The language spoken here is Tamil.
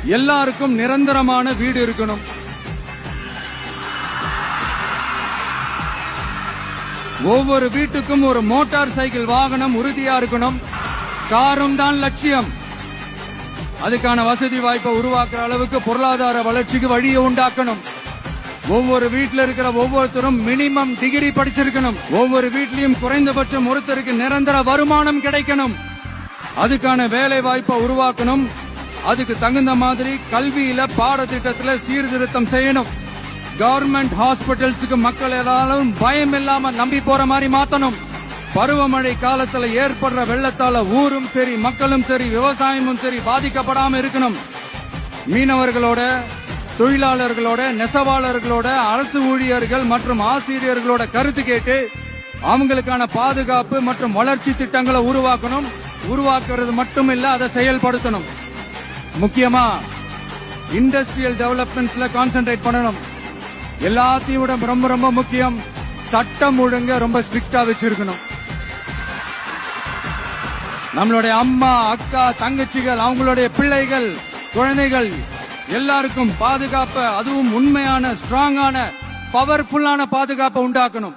எல்லாருக்கும் நிரந்தரமான வீடு இருக்கணும். ஒவ்வொரு வீட்டுக்கும் ஒரு மோட்டார் சைக்கிள் வாகனம் உறுதியா இருக்கணும். காரும் தான் லட்சியம். அதுக்கான வசதி வாய்ப்பை உருவாக்குற அளவுக்கு பொருளாதார வளர்ச்சிக்கு வழியை உண்டாக்கணும். ஒவ்வொரு வீட்டில் இருக்கிற ஒவ்வொருத்தரும் மினிமம் டிகிரி படிச்சிருக்கணும். ஒவ்வொரு வீட்லயும் குறைந்தபட்சம் ஒருத்தருக்கு நிரந்தர வருமானம் கிடைக்கணும். அதுக்கான வேலை வாய்ப்பை உருவாக்கணும். அதுக்கு தகுந்த மாதிரி கல்வியில பாடத்திட்டத்துல சீர்திருத்தம் செய்யணும். கவர்மெண்ட் ஹாஸ்பிட்டல்ஸுக்கு மக்கள் எல்லாரும் பயம் இல்லாம நம்பி போற மாதிரி மாத்தணும். பருவமழை காலத்துல ஏற்படுற வெள்ளத்தால ஊரும் சரி மக்களும் சரி விவசாயமும் சரி பாதிக்கப்படாம இருக்கணும். மீனவர்களோட, தொழிலாளர்களோட, நெசவாளர்களோட, அரசு ஊழியர்கள் மற்றும் ஆசிரியர்களோட கருத்து கேட்டு அவங்களுக்கான பாதுகாப்பு மற்றும் வளர்ச்சி திட்டங்களை உருவாக்கணும். உருவாக்குறது மட்டும் இல்ல, அதை செயல்படுத்தணும். முக்கியமா இண்டஸ்ட்ரியல் டெவலப்மெண்ட்ஸ்ல கான்சென்ட்ரேட் பண்ணணும். எல்லாத்தையும் விட ரொம்ப ரொம்ப முக்கியம், சட்டம் ஒழுங்க ரொம்ப ஸ்ட்ரிக்டா வச்சிருக்கணும். நம்மளுடைய அம்மா, அக்கா, தங்கச்சிகள், அவங்களுடைய பிள்ளைகள், குழந்தைகள் எல்லாருக்கும் பாதுகாப்பு, அதுவும் உண்மையான ஸ்ட்ராங்கான பவர்ஃபுல்லான பாதுகாப்பை உண்டாக்கணும்.